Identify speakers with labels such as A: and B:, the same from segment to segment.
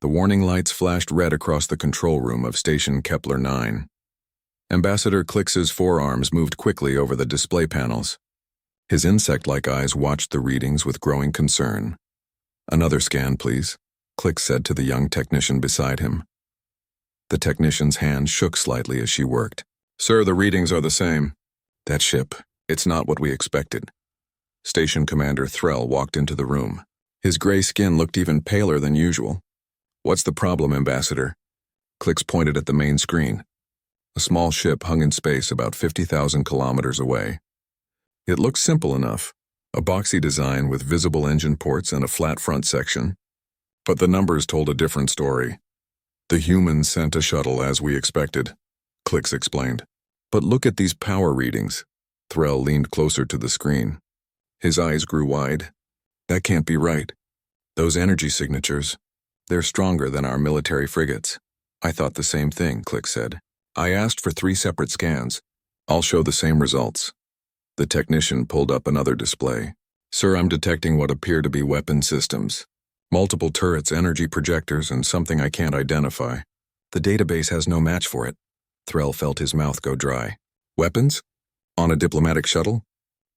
A: The warning lights flashed red across the control room of Station Kepler 9. Ambassador Clix's forearms moved quickly over the display panels. His insect-like eyes watched the readings with growing concern. "Another scan, please," Clix said to the young technician beside him. The technician's hand shook slightly as she worked. "Sir, the readings are the same." "That ship, it's not what we expected." Station Commander Threll walked into the room. His gray skin looked even paler than usual. "What's the problem, Ambassador?" Clix pointed at the main screen. A small ship hung in space about 50,000 kilometers away. It looked simple enough, a boxy design with visible engine ports and a flat front section. But the numbers told a different story. "The humans sent a shuttle as we expected," Clix explained. "But look at these power readings." Threll leaned closer to the screen. His eyes grew wide. "That can't be right. Those energy signatures, they're stronger than our military frigates." "I thought the same thing," Clix said. "I asked for 3 separate scans. I'll show the same results." The technician pulled up another display. "Sir, I'm detecting what appear to be weapon systems. Multiple turrets, energy projectors, and something I can't identify. The database has no match for it." Threll felt his mouth go dry. "Weapons? On a diplomatic shuttle?"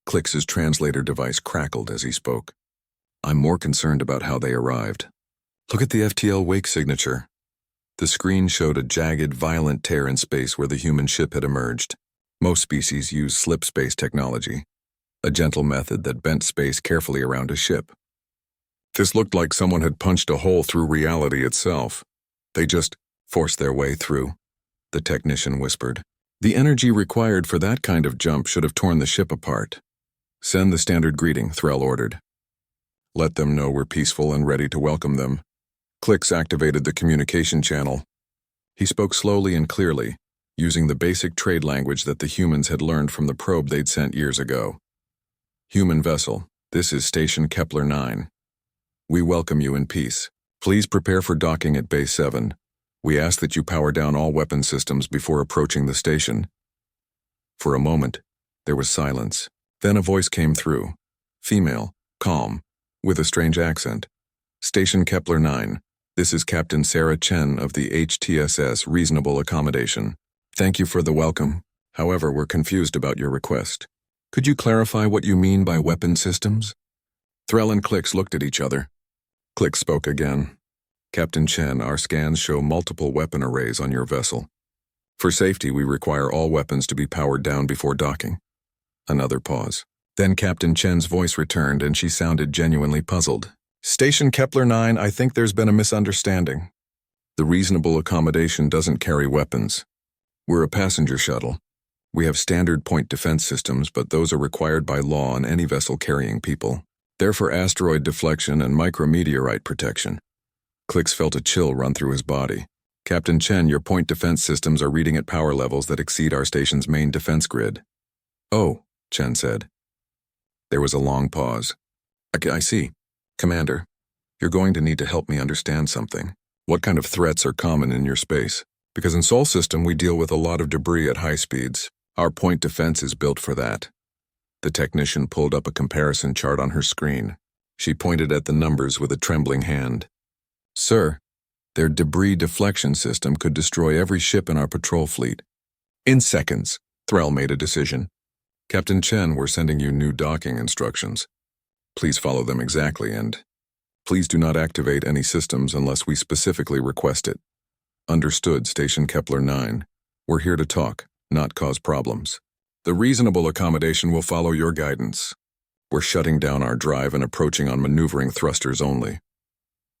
A: Clix's translator device crackled as he spoke. "I'm more concerned about how they arrived. Look at the FTL wake signature." The screen showed a jagged, violent tear in space where the human ship had emerged. Most species use slip space technology, a gentle method that bent space carefully around a ship. This looked like someone had punched a hole through reality itself. "They just forced their way through," the technician whispered. "The energy required for that kind of jump should have torn the ship apart." "Send the standard greeting," Threll ordered. "Let them know we're peaceful and ready to welcome them." Clix activated the communication channel. He spoke slowly and clearly, using the basic trade language that the humans had learned from the probe they'd sent years ago. "Human vessel, this is Station Kepler 9. We welcome you in peace. Please prepare for docking at Base 7. We ask that you power down all weapon systems before approaching the station." For a moment, there was silence. Then a voice came through. Female, calm, with a strange accent. "Station Kepler 9. This is Captain Sarah Chen of the HTSS Reasonable Accommodation. Thank you for the welcome. However, we're confused about your request. Could you clarify what you mean by weapon systems?" Threll and Clix looked at each other. Clix spoke again. "Captain Chen, our scans show multiple weapon arrays on your vessel. For safety, we require all weapons to be powered down before docking." Another pause. Then Captain Chen's voice returned and she sounded genuinely puzzled. "Station Kepler 9, I think there's been a misunderstanding. The Reasonable Accommodation doesn't carry weapons. We're a passenger shuttle. We have standard point defense systems, but those are required by law on any vessel carrying people. They're for asteroid deflection and micrometeorite protection." Clix felt a chill run through his body. "Captain Chen, your point defense systems are reading at power levels that exceed our station's main defense grid." "Oh," Chen said. There was a long pause. I see. Commander, you're going to need to help me understand something. What kind of threats are common in your space? Because in Sol System we deal with a lot of debris at high speeds. Our point defense is built for that." The technician pulled up a comparison chart on her screen. She pointed at the numbers with a trembling hand. "Sir, their debris deflection system could destroy every ship in our patrol fleet." "In seconds," Threll made a decision. "Captain Chen, we're sending you new docking instructions. Please follow them exactly, and please do not activate any systems unless we specifically request it." "Understood, Station Kepler 9. We're here to talk, not cause problems. The Reasonable Accommodation will follow your guidance. We're shutting down our drive and approaching on maneuvering thrusters only."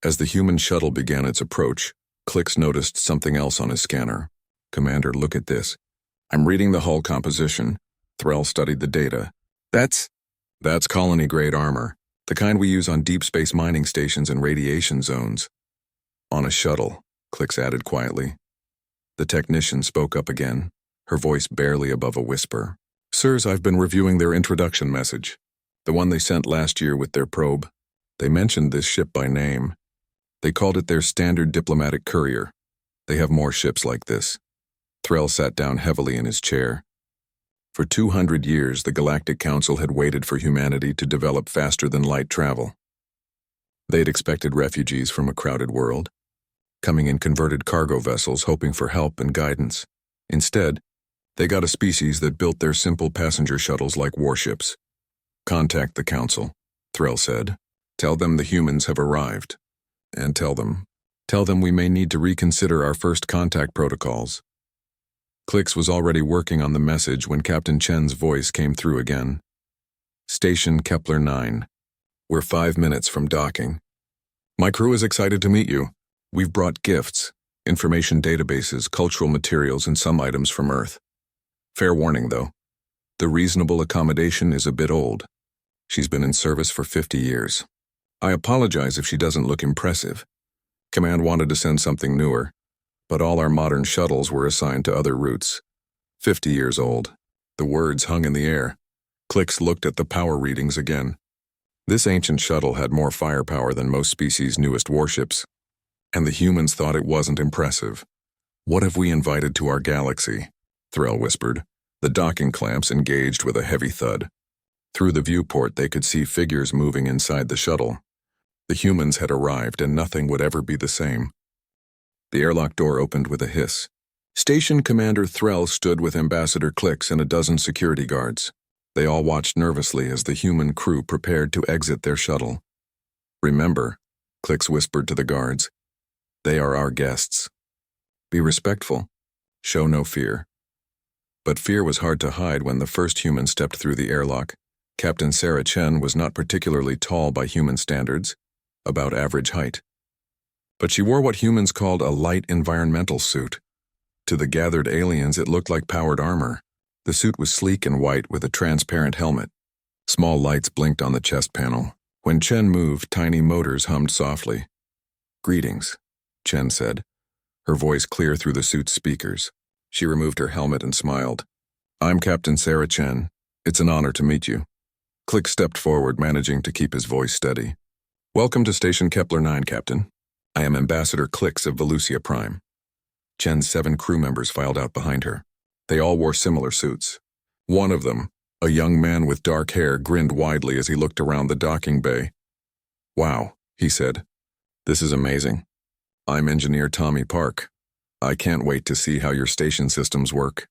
A: As the human shuttle began its approach, Clix noticed something else on his scanner. "Commander, look at this." "I'm reading the hull composition." Threll studied the data. That's colony-grade armor, the kind we use on deep space mining stations and radiation zones." "On a shuttle," Clix added quietly. The technician spoke up again, her voice barely above a whisper. "Sirs, I've been reviewing their introduction message, the one they sent last year with their probe. They mentioned this ship by name. They called it their standard diplomatic courier. They have more ships like this." Threll sat down heavily in his chair. For 200 years, the Galactic Council had waited for humanity to develop faster-than-light travel. They'd expected refugees from a crowded world, coming in converted cargo vessels hoping for help and guidance. Instead, they got a species that built their simple passenger shuttles like warships. "Contact the Council," Threll said. "Tell them the humans have arrived. And tell them we may need to reconsider our first contact protocols." Klix was already working on the message when Captain Chen's voice came through again. "Station Kepler 9. We're 5 minutes from docking. My crew is excited to meet you. We've brought gifts, information databases, cultural materials, and some items from Earth. Fair warning, though. The reasonable accommodation is a bit old. She's been in service for 50 years. I apologize if she doesn't look impressive. Command wanted to send something newer, but all our modern shuttles were assigned to other routes. 50 years old." The words hung in the air. Klix looked at the power readings again. This ancient shuttle had more firepower than most species' newest warships, and the humans thought it wasn't impressive. "What have we invited to our galaxy?" Threll whispered. The docking clamps engaged with a heavy thud. Through the viewport they could see figures moving inside the shuttle. The humans had arrived, and nothing would ever be the same. The airlock door opened with a hiss. Station Commander Threll stood with Ambassador Klix and a dozen security guards. They all watched nervously as the human crew prepared to exit their shuttle. "Remember," Klix whispered to the guards, "they are our guests. Be respectful. Show no fear." But fear was hard to hide when the first human stepped through the airlock. Captain Sarah Chen was not particularly tall by human standards, about average height. But she wore what humans called a light environmental suit. To the gathered aliens, it looked like powered armor. The suit was sleek and white with a transparent helmet. Small lights blinked on the chest panel. When Chen moved, tiny motors hummed softly. "Greetings," Chen said, her voice clear through the suit's speakers. She removed her helmet and smiled. "I'm Captain Sarah Chen. It's an honor to meet you." Klix stepped forward, managing to keep his voice steady. "Welcome to Station Kepler 9, Captain. I am Ambassador Klix of Velusia Prime." Chen's 7 crew members filed out behind her. They all wore similar suits. One of them, a young man with dark hair, grinned widely as he looked around the docking bay. "Wow," he said. "This is amazing. I'm Engineer Tommy Park. I can't wait to see how your station systems work."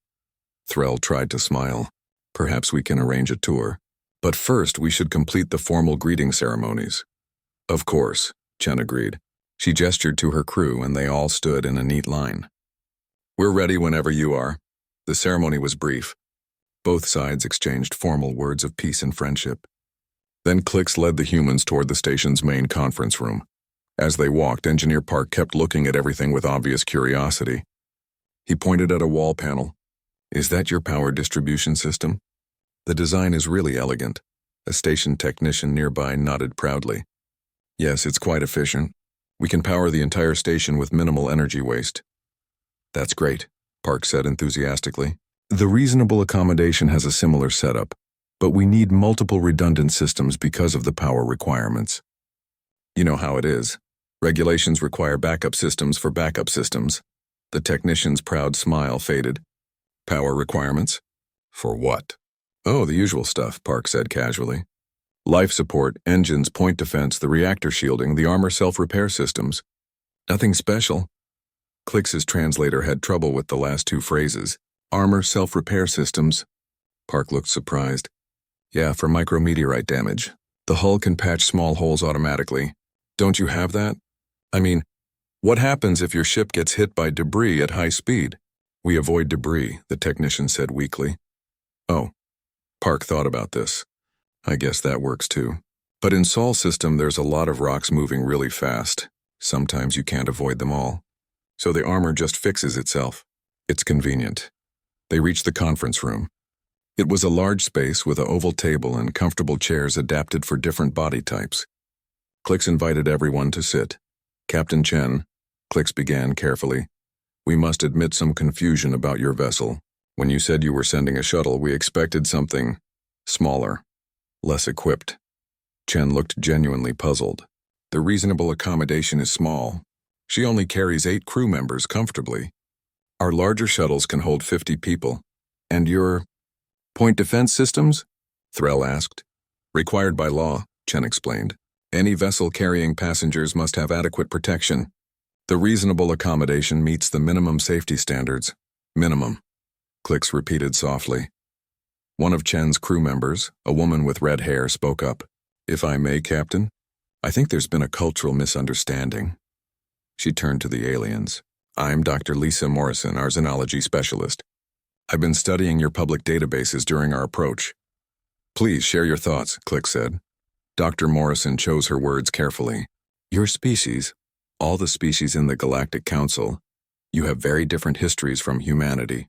A: Threll tried to smile. "Perhaps we can arrange a tour. But first, we should complete the formal greeting ceremonies." "Of course," Chen agreed. She gestured to her crew, and they all stood in a neat line. "We're ready whenever you are." The ceremony was brief. Both sides exchanged formal words of peace and friendship. Then Klix led the humans toward the station's main conference room. As they walked, Engineer Park kept looking at everything with obvious curiosity. He pointed at a wall panel. "Is that your power distribution system?" "The design is really elegant." A station technician nearby nodded proudly. "Yes, it's quite efficient. We can power the entire station with minimal energy waste." "That's great," Park said enthusiastically. "The reasonable accommodation has a similar setup, but we need multiple redundant systems because of the power requirements. You know how it is. Regulations require backup systems for backup systems." The technician's proud smile faded. "Power requirements? For what?" "Oh, the usual stuff," Park said casually. "Life support, engines, point defense, the reactor shielding, the armor self-repair systems. Nothing special." Klix's translator had trouble with the last 2 phrases. "Armor self-repair systems." Park looked surprised. "Yeah, for micrometeorite damage. The hull can patch small holes automatically. Don't you have that? I mean, what happens if your ship gets hit by debris at high speed?" "We avoid debris," the technician said weakly. "Oh." Park thought about this. "I guess that works too. But in Sol's system, there's a lot of rocks moving really fast. Sometimes you can't avoid them all. So the armor just fixes itself. It's convenient." They reached the conference room. It was a large space with an oval table and comfortable chairs adapted for different body types. Klix invited everyone to sit. "Captain Chen," Klix began carefully, "we must admit some confusion about your vessel. When you said you were sending a shuttle, we expected something smaller, less equipped." Chen looked genuinely puzzled. "The reasonable accommodation is small. She only carries 8 crew members comfortably. Our larger shuttles can hold 50 people. And your point defense systems?" Threll asked. "Required by law," Chen explained. "Any vessel carrying passengers must have adequate protection. The reasonable accommodation meets the minimum safety standards. Minimum. Clicks repeated softly. One of Chen's crew members, a woman with red hair, spoke up. If I may, Captain, I think there's been a cultural misunderstanding. She turned to the aliens. I'm Dr. Lisa Morrison, our xenology specialist. I've been studying your public databases during our approach. Please share your thoughts, Click said. Dr. Morrison chose her words carefully. Your species, all the species in the Galactic Council, you have very different histories from humanity.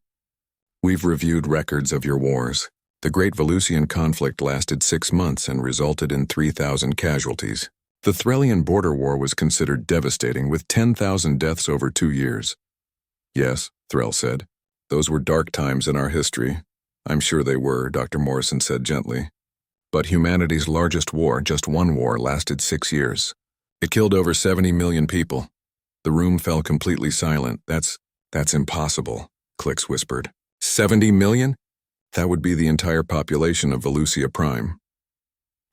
A: We've reviewed records of your wars. The Great Volusian conflict lasted 6 months and resulted in 3,000 casualties. The Threlian border war was considered devastating, with 10,000 deaths over 2 years. Yes, Threll said. Those were dark times in our history. I'm sure they were, Dr. Morrison said gently. But humanity's largest war, just one war, lasted 6 years. It killed over 70 million people. The room fell completely silent. That's impossible, Clicks whispered. 70 million? That would be the entire population of Volusia Prime.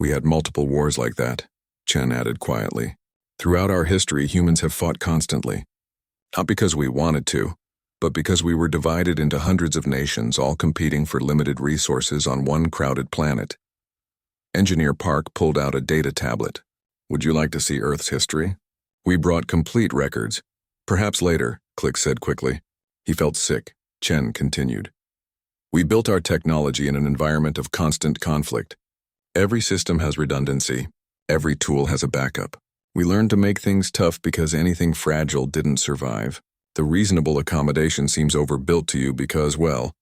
A: We had multiple wars like that, Chen added quietly. Throughout our history, humans have fought constantly. Not because we wanted to, but because we were divided into hundreds of nations, all competing for limited resources on one crowded planet. Engineer Park pulled out a data tablet. Would you like to see Earth's history? We brought complete records. Perhaps later, Click said quickly. He felt sick. Chen continued. We built our technology in an environment of constant conflict. Every system has redundancy. Every tool has a backup. We learned to make things tough because anything fragile didn't survive. The reasonable accommodation seems overbuilt to you because, well,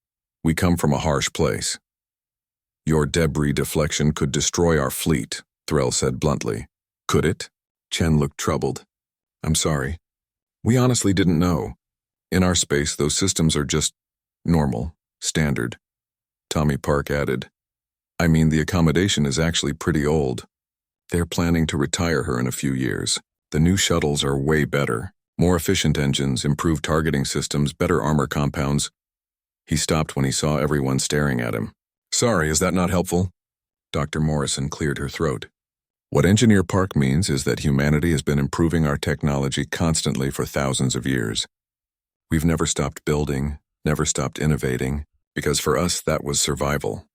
A: we come from a harsh place. Your debris deflection could destroy our fleet, Threll said bluntly. Could it? Chen looked troubled. I'm sorry. We honestly didn't know. In our space, those systems are just normal, standard. Tommy Park added. I mean, the accommodation is actually pretty old. They're planning to retire her in a few years. The new shuttles are way better. More efficient engines, improved targeting systems, better armor compounds. He stopped when he saw everyone staring at him. Sorry, is that not helpful? Dr. Morrison cleared her throat. What Engineer Park means is that humanity has been improving our technology constantly for thousands of years. We've never stopped building, never stopped innovating, because for us that was survival.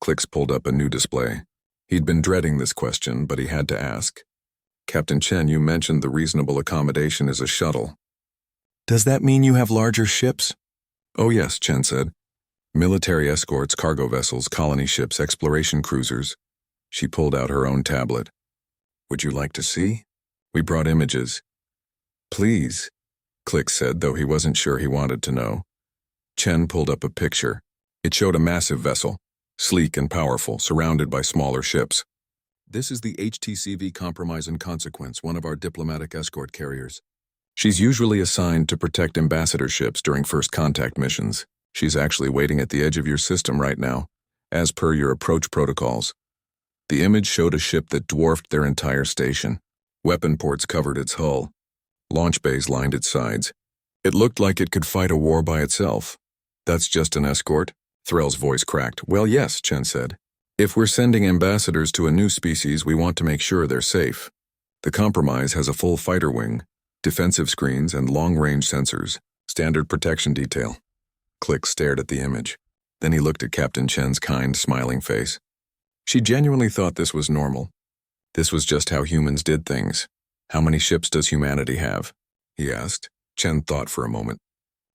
A: Clicks pulled up a new display. He'd been dreading this question, but he had to ask. Captain Chen, you mentioned the reasonable accommodation is a shuttle. Does that mean you have larger ships? Oh yes, Chen said. Military escorts, cargo vessels, colony ships, exploration cruisers. She pulled out her own tablet. Would you like to see? We brought images. Please, Click said, though he wasn't sure he wanted to know. Chen pulled up a picture. It showed a massive vessel, sleek and powerful, surrounded by smaller ships. This is the HTCV Compromise and Consequence, one of our diplomatic escort carriers. She's usually assigned to protect ambassador ships during first contact missions. She's actually waiting at the edge of your system right now, as per your approach protocols. The image showed a ship that dwarfed their entire station. Weapon ports covered its hull. Launch bays lined its sides. It looked like it could fight a war by itself. That's just an escort? Threll's voice cracked. Well, yes, Chen said. If we're sending ambassadors to a new species, we want to make sure they're safe. The Compromise has a full fighter wing, defensive screens, and long-range sensors. Standard protection detail. Click stared at the image. Then he looked at Captain Chen's kind, smiling face. She genuinely thought this was normal. This was just how humans did things. How many ships does humanity have? He asked. Chen thought for a moment.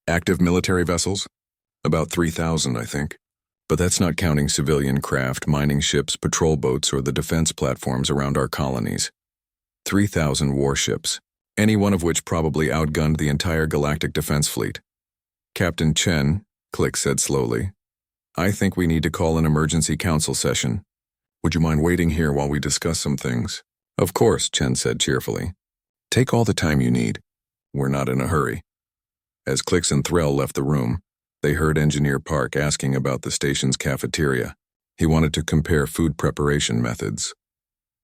A: Active military vessels? About 3,000, I think. But that's not counting civilian craft, mining ships, patrol boats, or the defense platforms around our colonies. 3,000 warships, any one of which probably outgunned the entire galactic defense fleet. Captain Chen, Click said slowly, I think we need to call an emergency council session. Would you mind waiting here while we discuss some things? Of course, Chen said cheerfully. Take all the time you need. We're not in a hurry. As Clicks and Threll left the room, they heard Engineer Park asking about the station's cafeteria. He wanted to compare food preparation methods.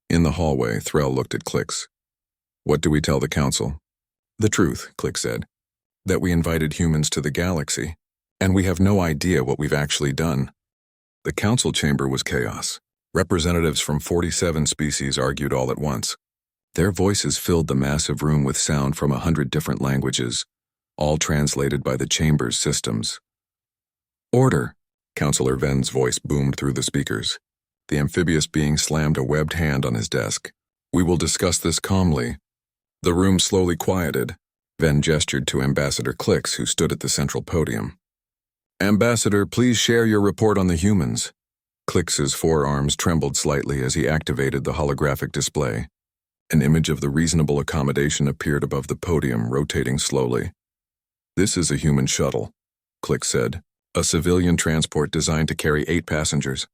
A: In the hallway, Threll looked at Clicks. What do we tell the council? The truth, Click said. That we invited humans to the galaxy, and we have no idea what we've actually done. The council chamber was chaos. Representatives from 47 species argued all at once. Their voices filled the massive room with sound from 100 different languages, all translated by the chamber's systems. "Order!" Counselor Ven's voice boomed through the speakers. The amphibious being slammed a webbed hand on his desk. "We will discuss this calmly." The room slowly quieted. Ven gestured to Ambassador Clix, who stood at the central podium. "Ambassador, please share your report on the humans." Clix's forearms trembled slightly as he activated the holographic display. An image of the reasonable accommodation appeared above the podium, rotating slowly. "This is a human shuttle," Clix said. "A civilian transport designed to carry 8 passengers.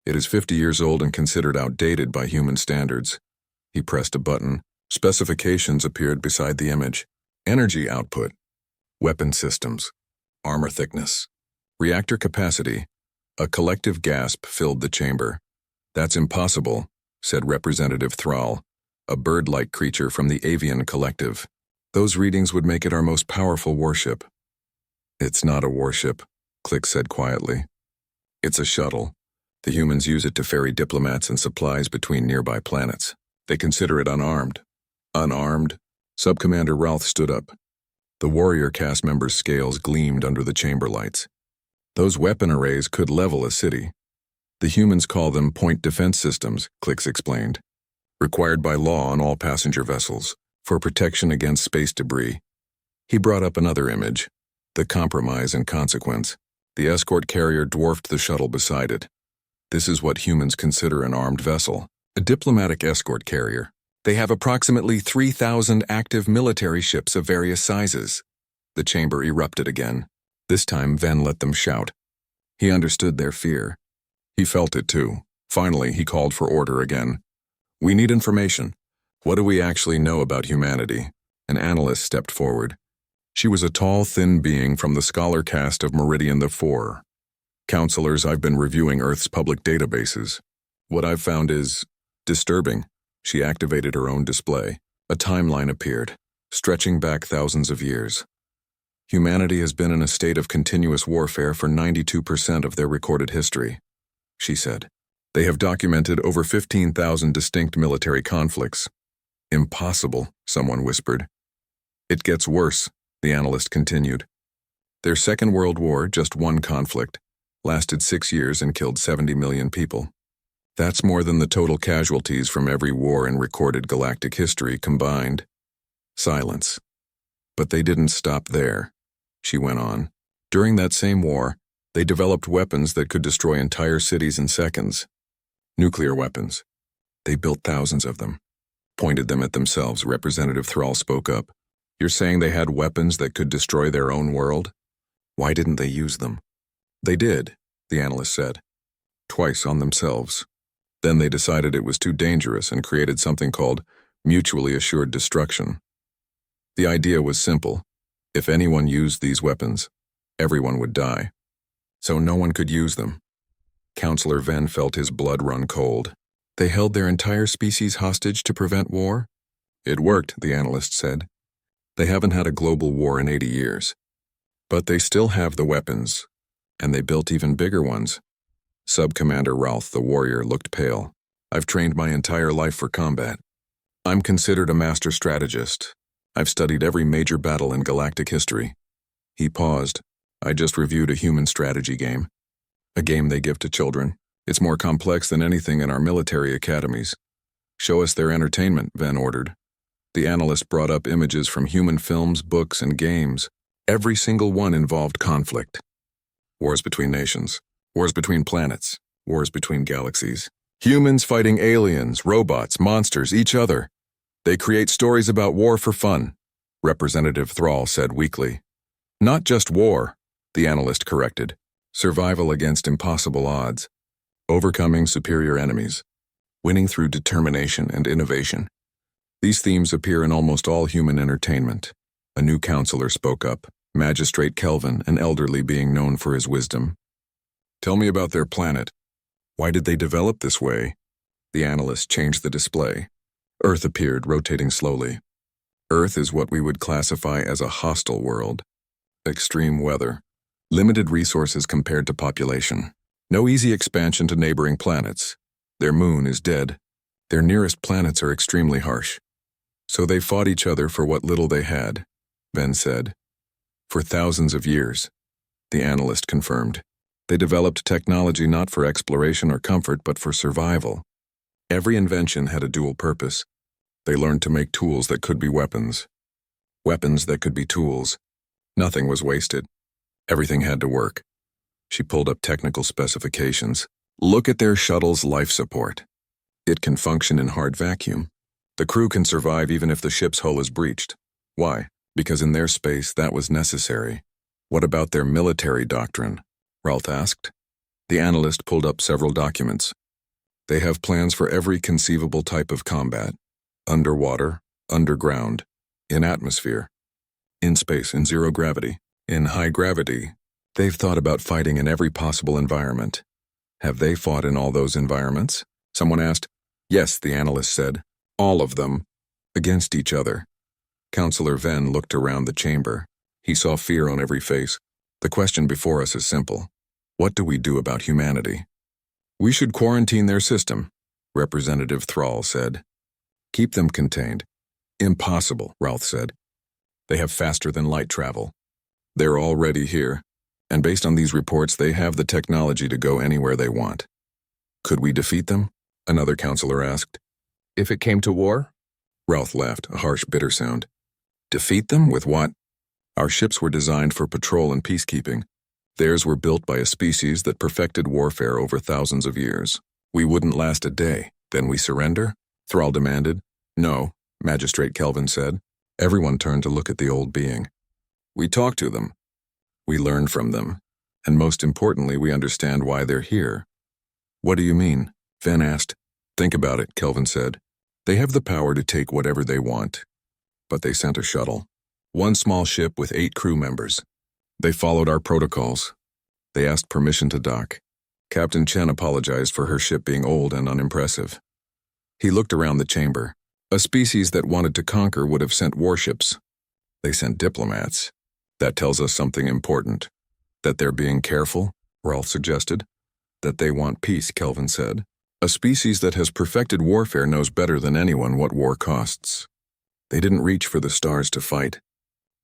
A: It is 50 years old and considered outdated by human standards." He pressed a button. Specifications appeared beside the image. Energy output, weapon systems, armor thickness, reactor capacity. A collective gasp filled the chamber. "That's impossible," said Representative Thrall, a bird-like creature from the Avian Collective. "Those readings would make it our most powerful warship." "It's not a warship," Clix said quietly. "It's a shuttle. The humans use it to ferry diplomats and supplies between nearby planets. They consider it unarmed." "Unarmed?" Subcommander Ralph stood up. The warrior cast member's scales gleamed under the chamber lights. "Those weapon arrays could level a city. The humans call them point defense systems," Clix explained. "Required by law on all passenger vessels, for protection against space debris." He brought up another image. The compromise and consequence. The escort carrier dwarfed the shuttle beside it. "This is what humans consider an armed vessel. A diplomatic escort carrier. They have approximately 3,000 active military ships of various sizes." The chamber erupted again. This time, Ven let them shout. He understood their fear. He felt it too. Finally, he called for order again. "We need information. What do we actually know about humanity?" An analyst stepped forward. She was a tall, thin being from the scholar caste of Meridian the Four. "Counselors, I've been reviewing Earth's public databases. What I've found is disturbing." She activated her own display. A timeline appeared, stretching back thousands of years. "Humanity has been in a state of continuous warfare for 92% of their recorded history," she said. "They have documented over 15,000 distinct military conflicts." "Impossible," someone whispered. "It gets worse," the analyst continued. "Their Second World War, just one conflict, lasted 6 years and killed 70 million people. That's more than the total casualties from every war in recorded galactic history combined." Silence. "But they didn't stop there," she went on. "During that same war, they developed weapons that could destroy entire cities in seconds. Nuclear weapons. They built thousands of them. Pointed them at themselves." Representative Thrall spoke up. "You're saying they had weapons that could destroy their own world? Why didn't they use them?" "They did," the analyst said. "Twice on themselves. Then they decided it was too dangerous and created something called mutually assured destruction. The idea was simple. If anyone used these weapons, everyone would die. So no one could use them." Counselor Ven felt his blood run cold. "They held their entire species hostage to prevent war?" "It worked," the analyst said. "They haven't had a global war in 80 years. But they still have the weapons, and they built even bigger ones." Subcommander Ralph, the warrior, looked pale. "I've trained my entire life for combat. I'm considered a master strategist. I've studied every major battle in galactic history." He paused. "I just reviewed a human strategy game. A game they give to children. It's more complex than anything in our military academies." "Show us their entertainment," Ven ordered. The analyst brought up images from human films, books, and games. Every single one involved conflict. Wars between nations. Wars between planets, wars between galaxies. Humans fighting aliens, robots, monsters, each other. They create stories about war for fun, Representative Thrall said weakly. "Not just war," the analyst corrected. "Survival against impossible odds. Overcoming superior enemies. Winning through determination and innovation. These themes appear in almost all human entertainment." A new counselor spoke up, Magistrate Kelvin, an elderly being known for his wisdom. "Tell me about their planet. Why did they develop this way?" The analyst changed the display. Earth appeared, rotating slowly. "Earth is what we would classify as a hostile world. Extreme weather. Limited resources compared to population. No easy expansion to neighboring planets. Their moon is dead. Their nearest planets are extremely harsh. So they fought each other for what little they had, Ven said. For thousands of years, the analyst confirmed. They developed technology not for exploration or comfort, but for survival. Every invention had a dual purpose. They learned to make tools that could be weapons. Weapons that could be tools. Nothing was wasted. Everything had to work. She pulled up technical specifications. Look at their shuttle's life support. It can function in hard vacuum. The crew can survive even if the ship's hull is breached. Why? Because in their space that was necessary. What about their military doctrine? Ralph asked. The analyst pulled up several documents. They have plans for every conceivable type of combat. Underwater, underground, in atmosphere, in space, in zero gravity, in high gravity. They've thought about fighting in every possible environment. Have they fought in all those environments? Someone asked. Yes, the analyst said. All of them. Against each other. Counselor Ven looked around the chamber. He saw fear on every face. The question before us is simple. What do we do about humanity? We should quarantine their system, Representative Thrall said. Keep them contained. Impossible, Ralph said. They have faster than light travel. They're already here, and based on these reports, they have the technology to go anywhere they want. Could we defeat them? Another counselor asked. If it came to war? Ralph laughed, a harsh, bitter sound. Defeat them? With what? Our ships were designed for patrol and peacekeeping. Theirs were built by a species that perfected warfare over thousands of years. We wouldn't last a day. Then we surrender? Thrall demanded. No, Magistrate Kelvin said. Everyone turned to look at the old being. We talk to them. We learn from them. And most importantly, we understand why they're here. What do you mean? Ven asked. Think about it, Kelvin said. They have the power to take whatever they want. But they sent a shuttle. One small ship with 8 crew members. They followed our protocols. They asked permission to dock. Captain Chen apologized for her ship being old and unimpressive. He looked around the chamber. A species that wanted to conquer would have sent warships. They sent diplomats. That tells us something important. That they're being careful, Rolf suggested. That they want peace, Kelvin said. A species that has perfected warfare knows better than anyone what war costs. They didn't reach for the stars to fight.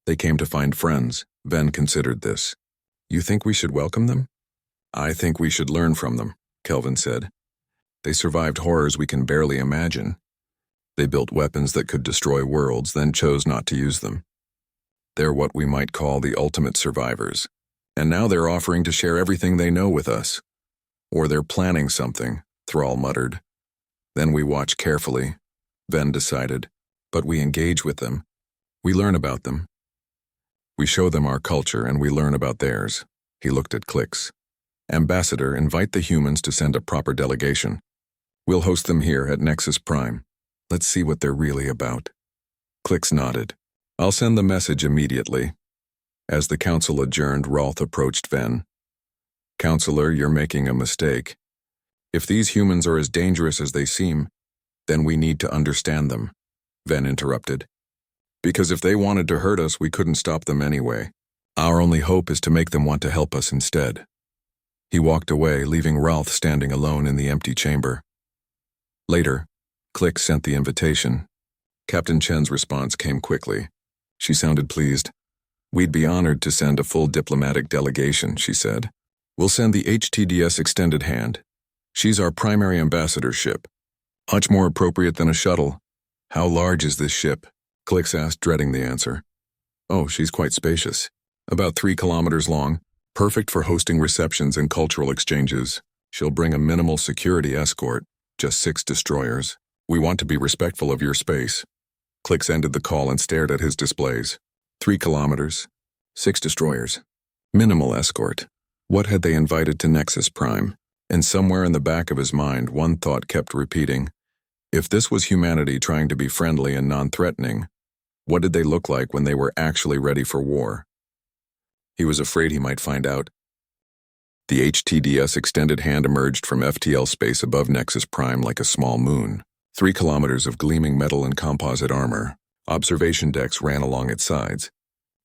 A: They came to find friends. Ven considered this. You think we should welcome them? I think we should learn from them, Kelvin said. They survived horrors we can barely imagine. They built weapons that could destroy worlds, then chose not to use them. They're what we might call the ultimate survivors. And now they're offering to share everything they know with us. Or they're planning something, Thrall muttered. Then we watch carefully, Ven decided. But we engage with them. We learn about them. We show them our culture and we learn about theirs. He looked at Clix. Ambassador, invite the humans to send a proper delegation. We'll host them here at Nexus Prime. Let's see what they're really about. Clix nodded. I'll send the message immediately. As the council adjourned, Rolf approached Ven. Counselor, you're making a mistake. If these humans are as dangerous as they seem, then we need to understand them, Ven interrupted. Because if they wanted to hurt us, we couldn't stop them anyway. Our only hope is to make them want to help us instead. He walked away, leaving Ralph standing alone in the empty chamber. Later, Click sent the invitation. Captain Chen's response came quickly. She sounded pleased. We'd be honored to send a full diplomatic delegation, she said. We'll send the HTDS Extended Hand. She's our primary ambassador ship. Much more appropriate than a shuttle. How large is this ship? Clix asked, dreading the answer. Oh, she's quite spacious. About 3 kilometers long, perfect for hosting receptions and cultural exchanges. She'll bring a minimal security escort, just 6 destroyers. We want to be respectful of your space. Clix ended the call and stared at his displays. 3 kilometers, 6 destroyers. Minimal escort. What had they invited to Nexus Prime? And somewhere in the back of his mind, one thought kept repeating. If this was humanity trying to be friendly and non-threatening, what did they look like when they were actually ready for war? He was afraid he might find out. The HTDS Extended Hand emerged from FTL space above Nexus Prime like a small moon. 3 kilometers of gleaming metal and composite armor. Observation decks ran along its sides.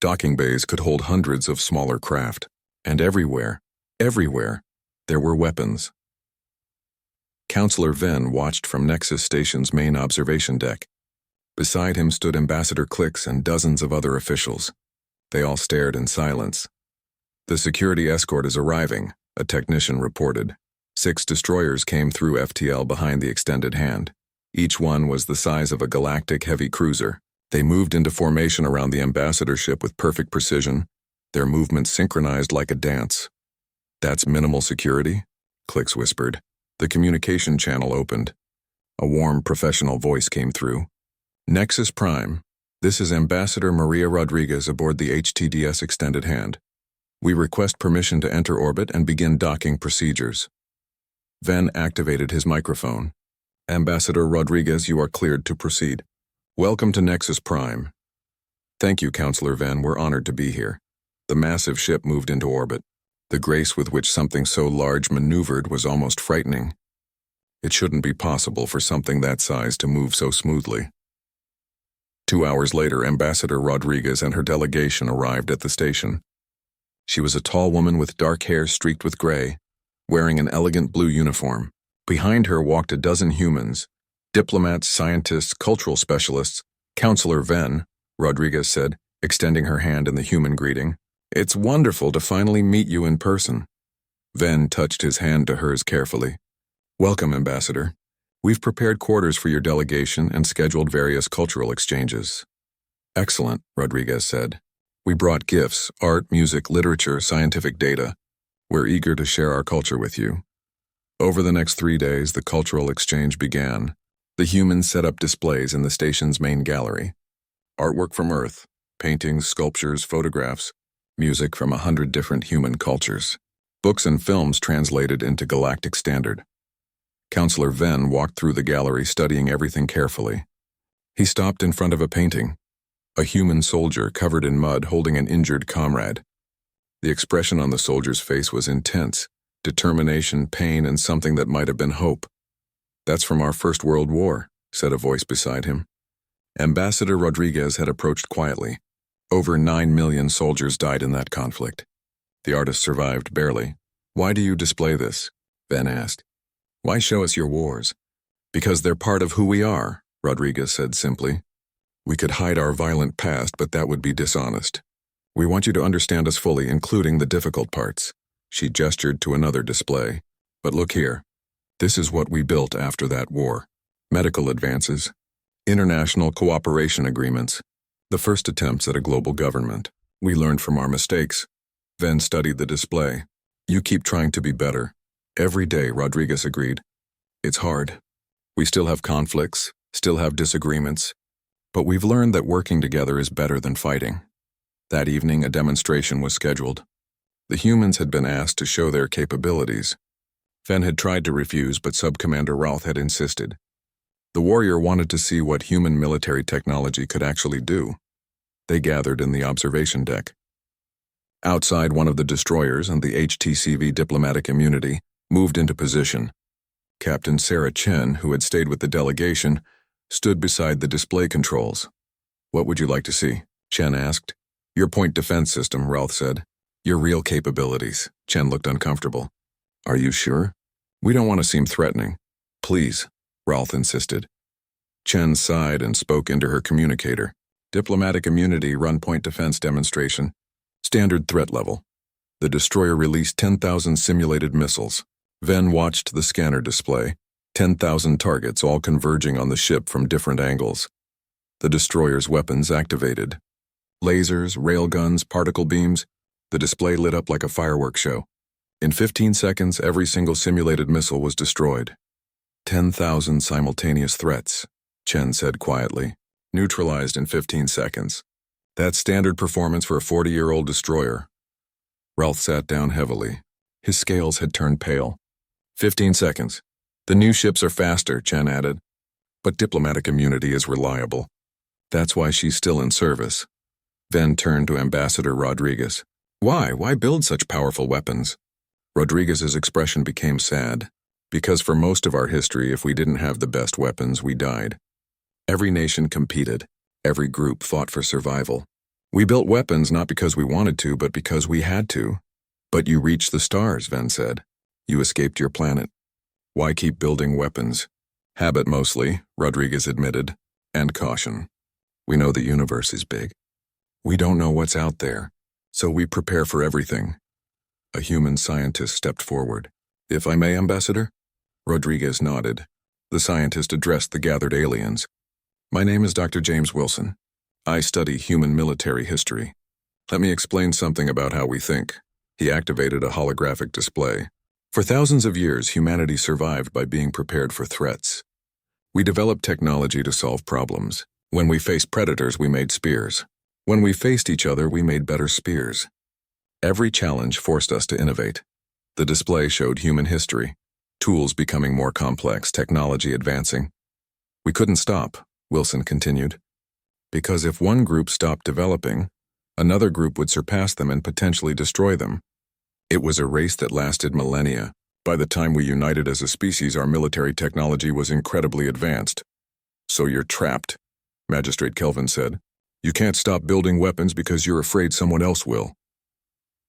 A: Docking bays could hold hundreds of smaller craft. And everywhere, there were weapons. Counselor Ven watched from Nexus Station's main observation deck. Beside him stood Ambassador Clix and dozens of other officials. They all stared in silence. "The security escort is arriving," a technician reported. 6 destroyers came through FTL behind the extended hand. Each one was the size of a galactic heavy cruiser. They moved into formation around the ambassador ship with perfect precision, their movements synchronized like a dance. "That's minimal security?" Clix whispered. The communication channel opened. A warm, professional voice came through. "Nexus Prime, this is Ambassador Maria Rodriguez aboard the HTDS Extended Hand. We request permission to enter orbit and begin docking procedures." Ven activated his microphone. "Ambassador Rodriguez, you are cleared to proceed. Welcome to Nexus Prime." "Thank you, Counselor Ven, we're honored to be here." The massive ship moved into orbit. The grace with which something so large maneuvered was almost frightening. It shouldn't be possible for something that size to move so smoothly. 2 hours later, Ambassador Rodriguez and her delegation arrived at the station. She was a tall woman with dark hair streaked with gray, wearing an elegant blue uniform. Behind her walked a dozen humans, diplomats, scientists, cultural specialists. "Counselor Ven," Rodriguez said, extending her hand in the human greeting. "It's wonderful to finally meet you in person." Ven touched his hand to hers carefully. "Welcome, Ambassador. We've prepared quarters for your delegation and scheduled various cultural exchanges." "Excellent," Rodriguez said. "We brought gifts, art, music, literature, scientific data. We're eager to share our culture with you." Over the next 3 days, the cultural exchange began. The humans set up displays in the station's main gallery. Artwork from Earth, paintings, sculptures, photographs, music from 100 different human cultures. Books and films translated into galactic standard. Counselor Ven walked through the gallery studying everything carefully. He stopped in front of a painting. A human soldier covered in mud holding an injured comrade. The expression on the soldier's face was intense, determination, pain, and something that might have been hope. "That's from our First World War," said a voice beside him. Ambassador Rodriguez had approached quietly. Over 9 million soldiers died in that conflict. The artist survived barely. "Why do you display this?" Ven asked. "Why show us your wars?" "Because they're part of who we are," Rodriguez said simply. "We could hide our violent past, but that would be dishonest. We want you to understand us fully, including the difficult parts." She gestured to another display. "But look here. This is what we built after that war. Medical advances, international cooperation agreements, the first attempts at a global government. We learned from our mistakes." Ven studied the display. "You keep trying to be better." "Every day," Rodriguez agreed. "It's hard. We still have conflicts, still have disagreements, but we've learned that working together is better than fighting." That evening, a demonstration was scheduled. The humans had been asked to show their capabilities. Ven had tried to refuse, but Sub-Commander Ralph had insisted. The warrior wanted to see what human military technology could actually do. They gathered in the observation deck. Outside, one of the destroyers and the HTCV diplomatic immunity moved into position. Captain Sarah Chen, who had stayed with the delegation, stood beside the display controls. "What would you like to see?" Chen asked. "Your point defense system," Ralph said. "Your real capabilities." Chen looked uncomfortable. "Are you sure? We don't want to seem threatening." "Please," Ralph insisted. Chen sighed and spoke into her communicator. "Diplomatic immunity, run point defense demonstration. Standard threat level." The destroyer released 10,000 simulated missiles. Ven watched the scanner display, 10,000 targets all converging on the ship from different angles. The destroyer's weapons activated. Lasers, railguns, particle beams. The display lit up like a fireworks show. In 15 seconds, every single simulated missile was destroyed. 10,000 simultaneous threats, Chen said quietly, neutralized in 15 seconds. That's standard performance for a 40-year-old destroyer. Ralph sat down heavily. His scales had turned pale. 15 seconds. The new ships are faster, Chen added. But diplomatic immunity is reliable. That's why she's still in service. Ven turned to Ambassador Rodriguez. Why? Why build such powerful weapons? Rodriguez's expression became sad. Because for most of our history, if we didn't have the best weapons, we died. Every nation competed. Every group fought for survival. We built weapons not because we wanted to, but because we had to. But you reached the stars, Ven said. You escaped your planet. Why keep building weapons? Habit mostly, Rodriguez admitted. And caution. We know the universe is big. We don't know what's out there, so we prepare for everything. A human scientist stepped forward. If I may, Ambassador? Rodriguez nodded. The scientist addressed the gathered aliens. My name is Dr. James Wilson. I study human military history. Let me explain something about how we think. He activated a holographic display. For thousands of years, humanity survived by being prepared for threats. We developed technology to solve problems. When we faced predators, we made spears. When we faced each other, we made better spears. Every challenge forced us to innovate. The display showed human history, tools becoming more complex, technology advancing. We couldn't stop, Wilson continued, because if one group stopped developing, another group would surpass them and potentially destroy them. It was a race that lasted millennia. By the time we united as a species, our military technology was incredibly advanced. So you're trapped, Magistrate Kelvin said. You can't stop building weapons because you're afraid someone else will.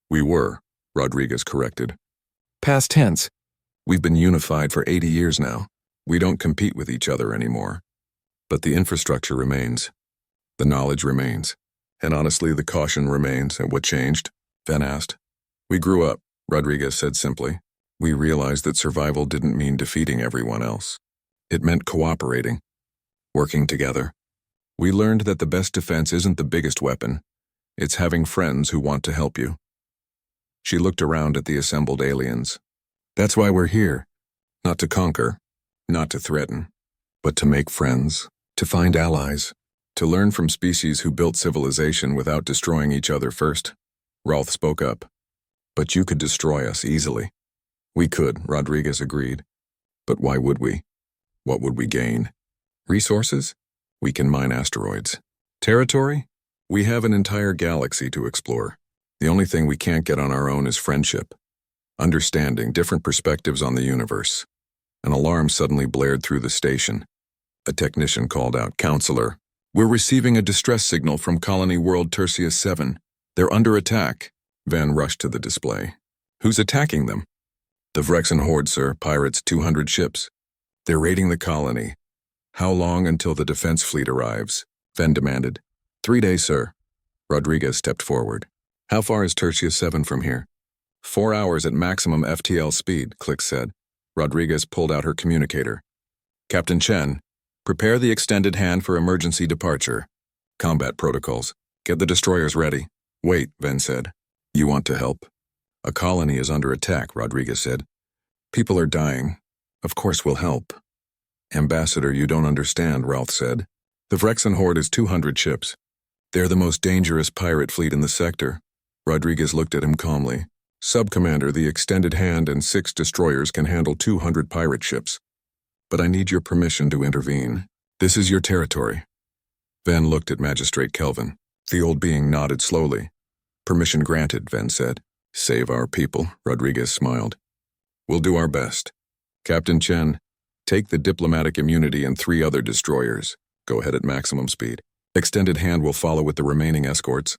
A: We were, Rodriguez corrected. Past tense. We've been unified for 80 years now. We don't compete with each other anymore. But the infrastructure remains. The knowledge remains. And honestly, the caution remains. And what changed? Van asked. We grew up, Rodriguez said simply. We realized that survival didn't mean defeating everyone else. It meant cooperating, working together. We learned that the best defense isn't the biggest weapon. It's having friends who want to help you. She looked around at the assembled aliens. That's why we're here. Not to conquer, not to threaten, but to make friends, to find allies, to learn from species who built civilization without destroying each other first. Rolth spoke up. But you could destroy us easily. We could, Rodriguez agreed. But why would we? What would we gain? Resources? We can mine asteroids. Territory? We have an entire galaxy to explore. The only thing we can't get on our own is friendship. Understanding, different perspectives on the universe. An alarm suddenly blared through the station. A technician called out, Counselor, we're receiving a distress signal from Colony World Tertius 7. They're under attack. Van rushed to the display. Who's attacking them? The Vrexen Horde, sir, pirates, 200 ships. They're raiding the colony. How long until the defense fleet arrives? Van demanded. 3 days, sir. Rodriguez stepped forward. How far is Tertius 7 from here? 4 hours at maximum FTL speed, Click said. Rodriguez pulled out her communicator. Captain Chen, prepare the extended hand for emergency departure. Combat protocols. Get the destroyers ready. Wait, Ven said. You want to help? A colony is under attack, Rodriguez said. People are dying. Of course we'll help. Ambassador, you don't understand, Ralph said. The Vrexen Horde is 200 ships. They're the most dangerous pirate fleet in the sector. Rodriguez looked at him calmly. Sub-Commander, the extended hand and 6 destroyers can handle 200 pirate ships. But I need your permission to intervene. This is your territory. Van looked at Magistrate Kelvin. The old being nodded slowly. Permission granted, Van said. Save our people, Rodriguez smiled. We'll do our best. Captain Chen, take the diplomatic immunity and 3 other destroyers. Go ahead at maximum speed. Extended hand will follow with the remaining escorts.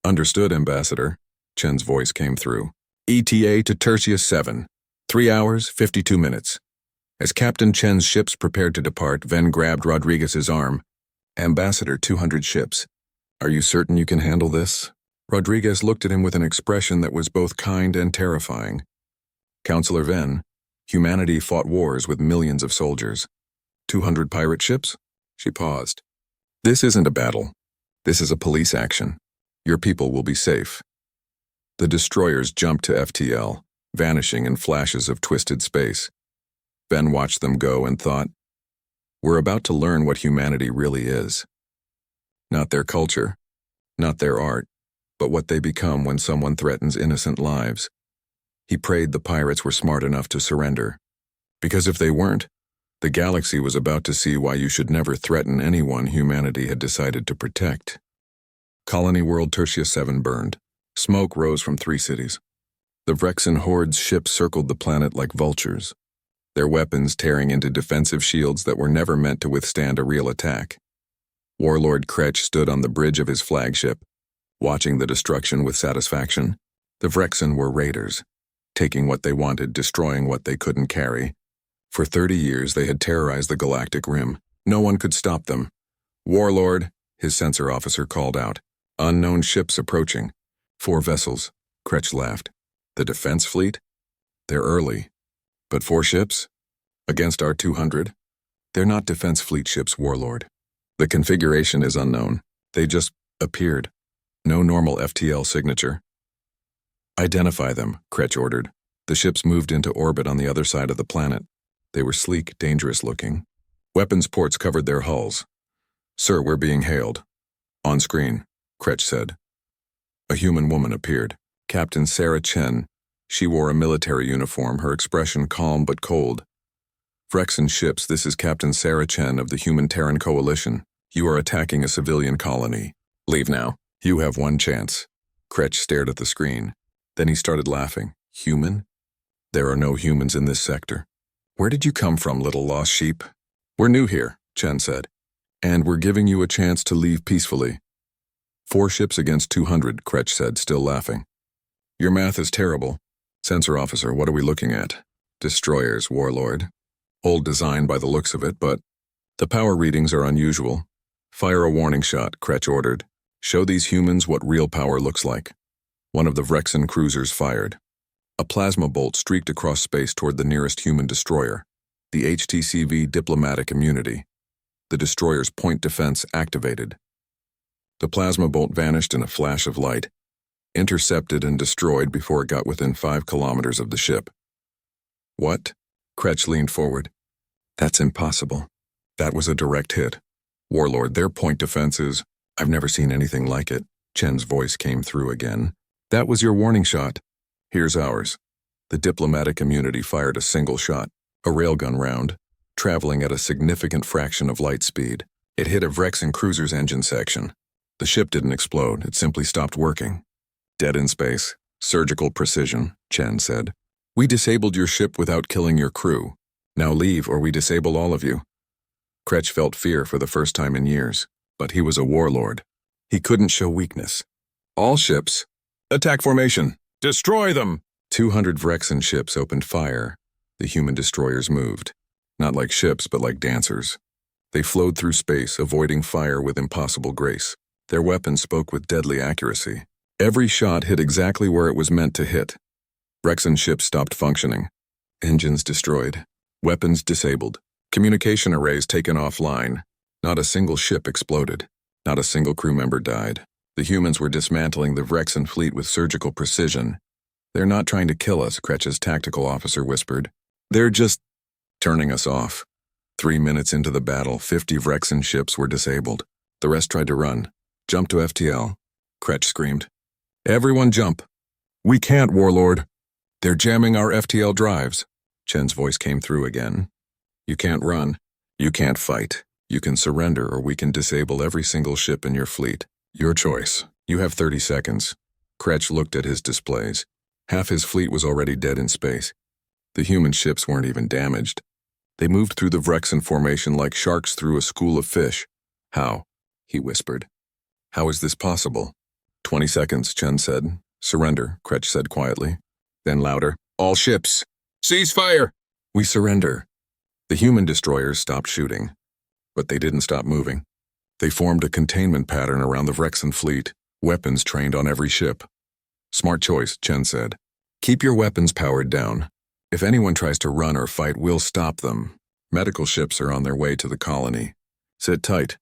A: Understood, Ambassador. Chen's voice came through. ETA to Tertius 7. 3 hours, 52 minutes. As Captain Chen's ships prepared to depart, Ven grabbed Rodriguez's arm. Ambassador, 200 ships. Are you certain you can handle this? Rodriguez looked at him with an expression that was both kind and terrifying. Counselor Ven, humanity fought wars with millions of soldiers. 200 pirate ships? She paused. This isn't a battle. This is a police action. Your people will be safe. The destroyers jumped to FTL, vanishing in flashes of twisted space. Ben watched them go and thought, we're about to learn what humanity really is. Not their culture, not their art, but what they become when someone threatens innocent lives. He prayed the pirates were smart enough to surrender. Because if they weren't, the galaxy was about to see why you should never threaten anyone humanity had decided to protect. Colony World Tertius 7 burned. Smoke rose from 3 cities. The Vrexen Horde's ships circled the planet like vultures, their weapons tearing into defensive shields that were never meant to withstand a real attack. Warlord Kretch stood on the bridge of his flagship, watching the destruction with satisfaction. The Vrexen were raiders, taking what they wanted, destroying what they couldn't carry. For 30 years they had terrorized the galactic rim. No one could stop them. Warlord, his sensor officer called out. Unknown ships approaching. 4 vessels. Kretsch laughed. The defense fleet? They're early. But 4 ships? Against our 200? They're not defense fleet ships, Warlord. The configuration is unknown. They just appeared. No normal FTL signature. Identify them, Kretsch ordered. The ships moved into orbit on the other side of the planet. They were sleek, dangerous looking. Weapons ports covered their hulls. Sir, we're being hailed. On screen, Kretsch said. A human woman appeared. Captain Sarah Chen. She wore a military uniform, her expression calm but cold. Vrexen ships, this is Captain Sarah Chen of the Human-Terran Coalition. You are attacking a civilian colony. Leave now. You have one chance. Kretsch stared at the screen. Then he started laughing. Human? There are no humans in this sector. Where did you come from, little lost sheep? We're new here, Chen said. And we're giving you a chance to leave peacefully. 4 ships against 200, Kretsch said, still laughing. Your math is terrible. Sensor officer, what are we looking at? Destroyers, Warlord. Old design by the looks of it, but the power readings are unusual. Fire a warning shot, Kretsch ordered. Show these humans what real power looks like. One of the Vrexen cruisers fired. A plasma bolt streaked across space toward the nearest human destroyer, the HTCV diplomatic immunity. The destroyer's point defense activated. The plasma bolt vanished in a flash of light, intercepted and destroyed before it got within 5 kilometers of the ship. What? Kretsch leaned forward. That's impossible. That was a direct hit. Warlord, their point defense is... I've never seen anything like it. Chen's voice came through again. That was your warning shot. Here's ours. The diplomatic immunity fired a single shot, a railgun round, traveling at a significant fraction of light speed. It hit a Vrexen cruiser's engine section. The ship didn't explode, it simply stopped working. Dead in space. Surgical precision, Chen said. We disabled your ship without killing your crew. Now leave or we disable all of you. Kretsch felt fear for the first time in years, but he was a warlord. He couldn't show weakness. All ships. Attack formation. Destroy them! 200 Vrexen ships opened fire. The human destroyers moved. Not like ships, but like dancers. They flowed through space, avoiding fire with impossible grace. Their weapons spoke with deadly accuracy. Every shot hit exactly where it was meant to hit. Vrexen ships stopped functioning. Engines destroyed. Weapons disabled. Communication arrays taken offline. Not a single ship exploded. Not a single crew member died. The humans were dismantling the Vrexen fleet with surgical precision. They're not trying to kill us, Kretsch's tactical officer whispered. They're just turning us off. 3 minutes into the battle, 50 Vrexen ships were disabled. The rest tried to run. Jump to FTL. Kretsch screamed. Everyone jump. We can't, Warlord. They're jamming our FTL drives. Chen's voice came through again. You can't run. You can't fight. You can surrender or we can disable every single ship in your fleet. Your choice. You have 30 seconds. Kretsch looked at his displays. Half his fleet was already dead in space. The human ships weren't even damaged. They moved through the Vrexen formation like sharks through a school of fish. How? He whispered. How is this possible? 20 seconds, Chen said. Surrender, Kretsch said quietly. Then louder. All ships. Cease fire! We surrender. The human destroyers stopped shooting. But they didn't stop moving. They formed a containment pattern around the Vrexen fleet, weapons trained on every ship. Smart choice, Chen said. Keep your weapons powered down. If anyone tries to run or fight, we'll stop them. Medical ships are on their way to the colony. Sit tight.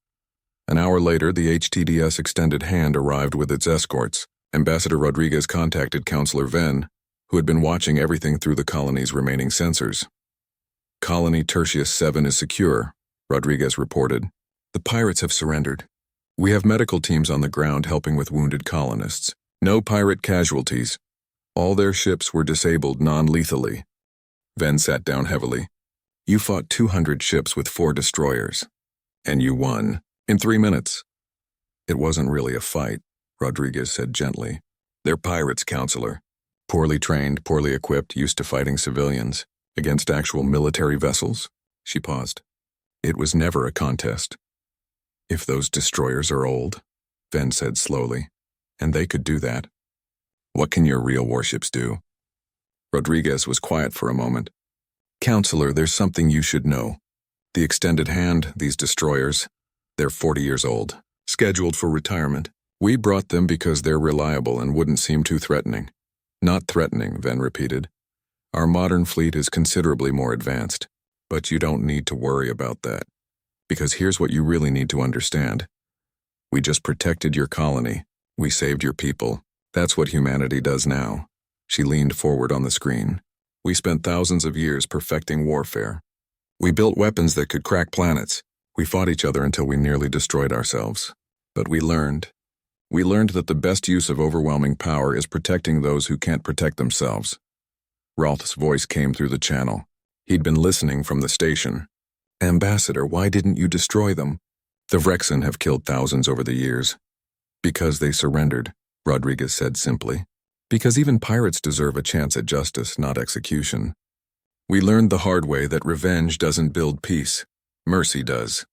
A: An hour later, the HTDS extended hand arrived with its escorts. Ambassador Rodriguez contacted Counselor Venn, who had been watching everything through the colony's remaining sensors. Colony Tertius 7 is secure, Rodriguez reported. The pirates have surrendered. We have medical teams on the ground helping with wounded colonists. No pirate casualties. All their ships were disabled non-lethally. Venn sat down heavily. You fought 200 ships with 4 destroyers. And you won. In 3 minutes. It wasn't really a fight, Rodriguez said gently. They're pirates, Counselor. Poorly trained, poorly equipped, used to fighting civilians. Against actual military vessels? She paused. It was never a contest. If those destroyers are old, Venn said slowly, and they could do that, what can your real warships do? Rodriguez was quiet for a moment. Counselor, there's something you should know. The extended hand, these destroyers, They're 40 years old, scheduled for retirement. We brought them because they're reliable and wouldn't seem too threatening. Not threatening, Ven repeated. Our modern fleet is considerably more advanced, but you don't need to worry about that. Because here's what you really need to understand. We just protected your colony. We saved your people. That's what humanity does now. She leaned forward on the screen. We spent thousands of years perfecting warfare. We built weapons that could crack planets. We fought each other until we nearly destroyed ourselves. But we learned. We learned that the best use of overwhelming power is protecting those who can't protect themselves. Rolf's voice came through the channel. He'd been listening from the station. Ambassador, why didn't you destroy them? The Vrexen have killed thousands over the years. Because they surrendered, Rodriguez said simply. Because even pirates deserve a chance at justice, not execution. We learned the hard way that revenge doesn't build peace. Mercy does.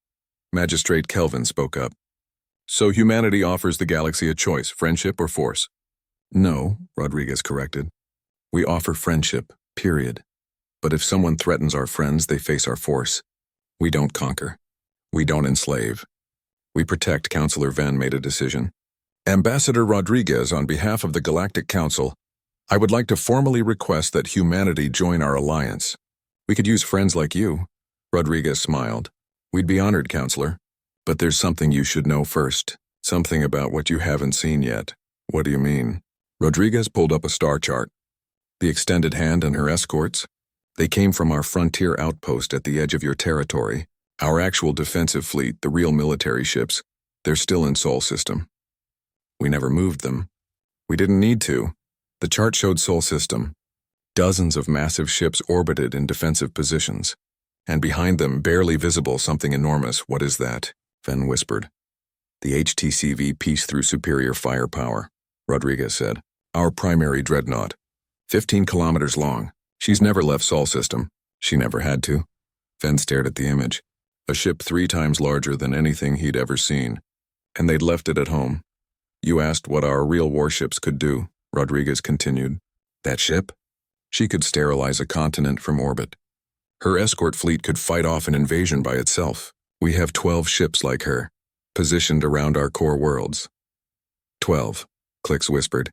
A: Magistrate Kelvin spoke up. So humanity offers the galaxy a choice, friendship or force? No, Rodriguez corrected. We offer friendship, period. But if someone threatens our friends, they face our force. We don't conquer. We don't enslave. We protect. Counselor Ven made a decision. Ambassador Rodriguez, on behalf of the Galactic Council, I would like to formally request that humanity join our alliance. We could use friends like you. Rodriguez smiled. We'd be honored, Counselor. But there's something you should know first. Something about what you haven't seen yet. What do you mean? Rodriguez pulled up a star chart. The extended hand and her escorts. They came from our frontier outpost at the edge of your territory. Our actual defensive fleet, the real military ships, they're still in Sol System. We never moved them. We didn't need to. The chart showed Sol System. Dozens of massive ships orbited in defensive positions. And behind them, barely visible, something enormous. What is that? Ven whispered. The HTCV pieced through superior firepower, Rodriguez said. Our primary dreadnought. 15 kilometers long. She's never left Sol System. She never had to. Ven stared at the image. A ship 3 times larger than anything he'd ever seen. And they'd left it at home. You asked what our real warships could do, Rodriguez continued. That ship? She could sterilize a continent from orbit. Her escort fleet could fight off an invasion by itself. We have 12 ships like her, positioned around our core worlds. 12, Clix whispered.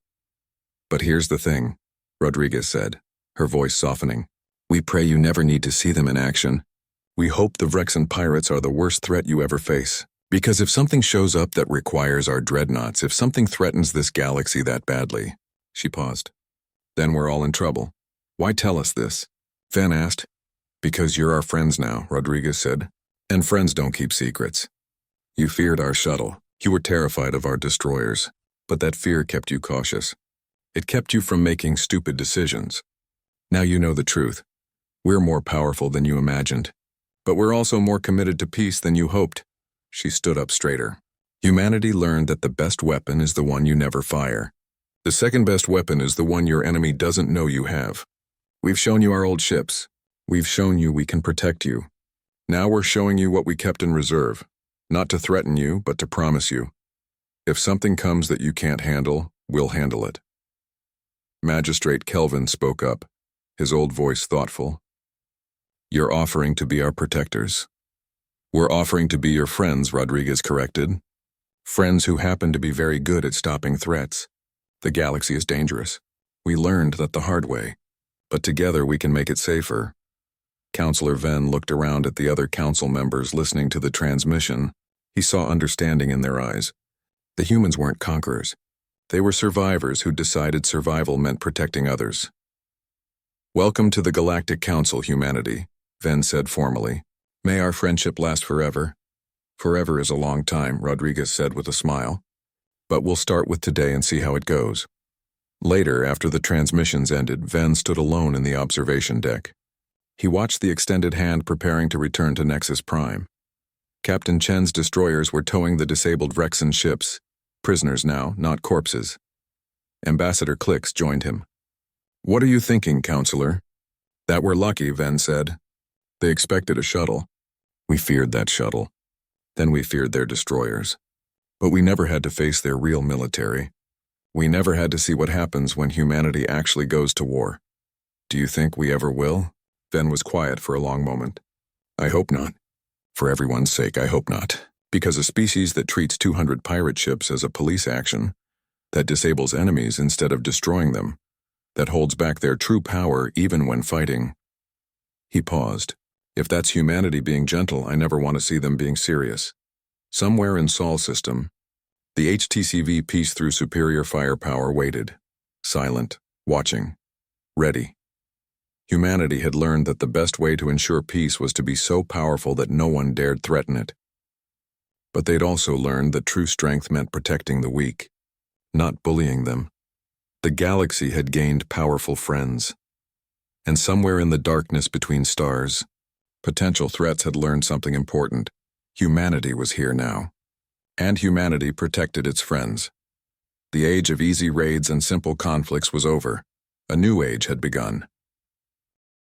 A: But here's the thing, Rodriguez said, her voice softening. We pray you never need to see them in action. We hope the Vrexen pirates are the worst threat you ever face. Because if something shows up that requires our dreadnoughts, if something threatens this galaxy that badly, she paused, then we're all in trouble. Why tell us this? Ven asked. Because you're our friends now, Rodriguez said. And friends don't keep secrets. You feared our shuttle. You were terrified of our destroyers. But that fear kept you cautious. It kept you from making stupid decisions. Now you know the truth. We're more powerful than you imagined. But we're also more committed to peace than you hoped. She stood up straighter. Humanity learned that the best weapon is the one you never fire. The second best weapon is the one your enemy doesn't know you have. We've shown you our old ships. We've shown you we can protect you. Now we're showing you what we kept in reserve. Not to threaten you, but to promise you. If something comes that you can't handle, we'll handle it. Magistrate Kelvin spoke up, his old voice thoughtful. You're offering to be our protectors. We're offering to be your friends, Rodriguez corrected. Friends who happen to be very good at stopping threats. The galaxy is dangerous. We learned that the hard way. But together we can make it safer. Counselor Ven looked around at the other council members listening to the transmission. He saw understanding in their eyes. The humans weren't conquerors. They were survivors who decided survival meant protecting others. Welcome to the Galactic Council, humanity, Ven said formally. May our friendship last forever. Forever is a long time, Rodriguez said with a smile. But we'll start with today and see how it goes. Later, after the transmissions ended, Ven stood alone in the observation deck. He watched the extended hand preparing to return to Nexus Prime. Captain Chen's destroyers were towing the disabled Vrexen ships. Prisoners now, not corpses. Ambassador Clix joined him. What are you thinking, Counselor? That we're lucky, Ven said. They expected a shuttle. We feared that shuttle. Then we feared their destroyers. But we never had to face their real military. We never had to see what happens when humanity actually goes to war. Do you think we ever will? Ven was quiet for a long moment. I hope not. For everyone's sake, I hope not. Because a species that treats 200 pirate ships as a police action, that disables enemies instead of destroying them, that holds back their true power even when fighting. He paused. If that's humanity being gentle, I never want to see them being serious. Somewhere in Sol system, the HTCV piece through superior firepower waited, silent, watching, ready. Humanity had learned that the best way to ensure peace was to be so powerful that no one dared threaten it. But they'd also learned that true strength meant protecting the weak, not bullying them. The galaxy had gained powerful friends. And somewhere in the darkness between stars, potential threats had learned something important. Humanity was here now. And humanity protected its friends. The age of easy raids and simple conflicts was over. A new age had begun.